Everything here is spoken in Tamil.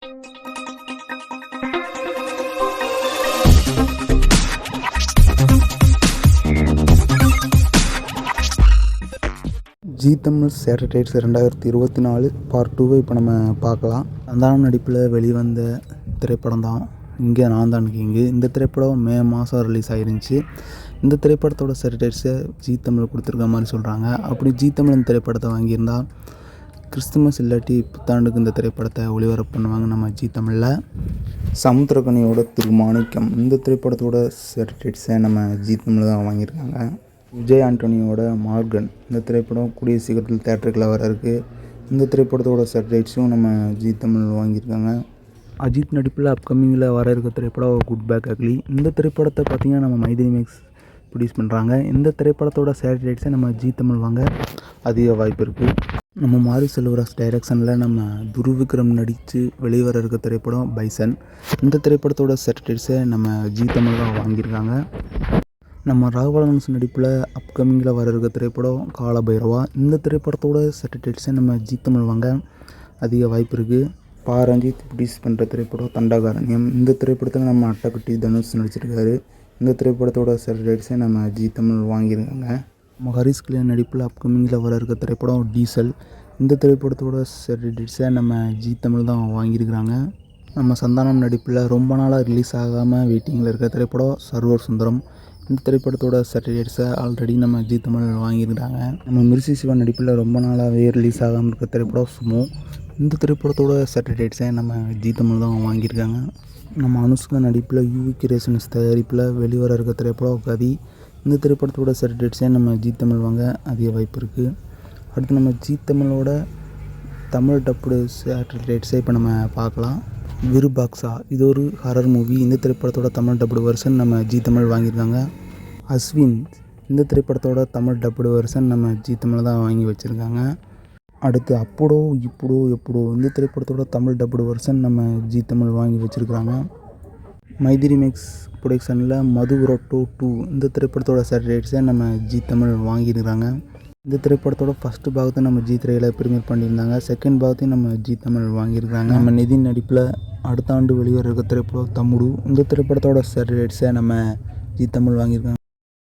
ஜீ தமிழ் சேட்டலைட்ஸ் 2024 பார்ட் 2 இப்போ நம்ம பார்க்கலாம். சந்தானம் நடிப்பில் வெளிவந்த திரைப்படம் தான் இங்கே நான் தான் கிங்கு. இந்த திரைப்படம் மே மாதம் ரிலீஸ் ஆகிருந்துச்சி. இந்த திரைப்படத்தோட சேட்டலைட்ஸை ஜீ தமிழ் கொடுத்துருக்க மாதிரி சொல்கிறாங்க. அப்படி ஜீ தமிழ் இந்த திரைப்படத்தை வாங்கியிருந்தால் கிறிஸ்துமஸ் இல்லாட்டி புத்தாண்டுக்கு இந்த திரைப்படத்தை ஒளிபரப்பு பண்ணுவாங்க நம்ம ஜீ தமிழில். சமுத்திரக்கனியோட திருமாணிக்கம் இந்த திரைப்படத்தோட சேட்டலைட்ஸை நம்ம ஜீ தமிழ் தான் வாங்கியிருக்காங்க. விஜய் ஆண்டனியோட மார்கன் இந்த திரைப்படம் கூடிய சீக்கிரத்தில் தேட்டருக்குள்ள வர இருக்குது. இந்த திரைப்படத்தோட சேட்டலைட்ஸும் நம்ம ஜீ தமிழ் வாங்கியிருக்காங்க. அஜித் நடிப்பில் அப்கமிங்கில் வர இருக்க திரைப்படம் குட் பேக் அக்லி. இந்த திரைப்படத்தை பார்த்திங்கன்னா நம்ம மைதிலி மேக்ஸ் ப்ரொடியூஸ் பண்ணுறாங்க. இந்த திரைப்படத்தோட சேட்டலைட்ஸை நம்ம ஜீ தமிழ் வாங்க அதிக வாய்ப்பு இருக்குது. நம்ம மாரி செல்வராஜ் டைரக்ஷனில் நம்ம துருவிக்ரம் நடித்து வெளிவர இருக்க திரைப்படம் பைசன். இந்த திரைப்படத்தோட சேட்டலைட்ஸை நம்ம ஜீ தமிழ் தான் வாங்கியிருக்காங்க. நம்ம ராகவலாரன்ஸ் நடிப்பில் அப்கமிங்கில் வர இருக்க திரைப்படம் காலபைரவா. இந்த திரைப்படத்தோட சேட்டலைட்ஸை நம்ம ஜீ தமிழ் வாங்க அதிக வாய்ப்பு இருக்குது. ரஞ்சித் ப்ரொடியூஸ் பண்ணுற திரைப்படம் தண்டகாரண்யம். இந்த திரைப்படத்தில் நம்ம அட்டக்குட்டி தனுஷ் நடிச்சிருக்காரு. இந்த திரைப்படத்தோட சேட்டலைட்ஸை நம்ம ஜீ தமிழ் வாங்கியிருக்காங்க. நம்ம ஹரிஷ் கல்யாண் நடிப்பில் அப்கமிங்கில் வர இருக்க திரைப்படம் டீசல். இந்த திரைப்படத்தோட சேட்டலைட்ஸை நம்ம ஜீ தமிழ் தான் வாங்கியிருக்கிறாங்க. நம்ம சந்தானம் நடிப்பில் ரொம்ப நாளாக ரிலீஸ் ஆகாமல் வெயிட்டிங்கில் இருக்க திரைப்படம் சர்வர் சுந்தரம். இந்த திரைப்படத்தோட சேட்டலைட்ஸை ஆல்ரெடி நம்ம ஜீ தமிழ் வாங்கியிருக்கிறாங்க. நம்ம மிர்சி சிவா நடிப்பில் ரொம்ப நாளாகவே ரிலீஸ் ஆகாமல் இருக்க திரைப்படம் சுமோ. இந்த திரைப்படத்தோட சேட்டலைட்ஸை நம்ம ஜீ தமிழ் தான் வாங்கியிருக்காங்க. நம்ம அனுஷ்கா நடிப்பில் யூவி கிரியேஷன்ஸ் தயாரிப்பில் வெளிவர இருக்க திரைப்படம் கதி. இந்த திரைப்படத்தோட சேட்டலைட்ஸை நம்ம ஜீ தமிழ் வாங்க அதிக வாய்ப்பு இருக்குது. அடுத்து நம்ம ஜீ தமிழோட தமிழ் டப்புடு சேட்டலைட்ஸை இப்போ நம்ம பார்க்கலாம். விருபாக்ஸா இது ஒரு ஹரர் மூவி. இந்த திரைப்படத்தோட தமிழ் டப்புடு வெர்ஷன் நம்ம ஜீ தமிழ் வாங்கியிருக்காங்க. அஸ்வின் இந்த திரைப்படத்தோட தமிழ் டப்புடு வெர்ஷன் நம்ம ஜீ தமிழ் தான் வாங்கி வச்சுருக்காங்க. அடுத்து அப்படோ இப்படோ எப்படோ இந்த திரைப்படத்தோட தமிழ் டப்புடு வெர்ஷன் நம்ம ஜீ தமிழ் வாங்கி வச்சுருக்காங்க. மைதிலி மேக்ஸ் ப்ரொடக்ஷனில் மதுரோட்டோ 2 இந்த திரைப்படத்தோட சேட்டலைட்ஸை நம்ம ஜீ தமிழ் வாங்கியிருக்காங்க. இந்த திரைப்படத்தோட ஃபஸ்ட்டு பாகத்தை நம்ம ஜீ திரையில் ப்ரீமியர் பண்ணியிருந்தாங்க. செகண்ட் பாகத்தையும் நம்ம ஜீ தமிழ் வாங்கியிருக்காங்க. நம்ம நிதின் நடிப்பில் அடுத்த ஆண்டு வெளிவர இருக்க திரைப்படம் தம்முடு. இந்த திரைப்படத்தோட சேட்டலைட்ஸை நம்ம ஜீ தமிழ் வாங்கியிருக்காங்க.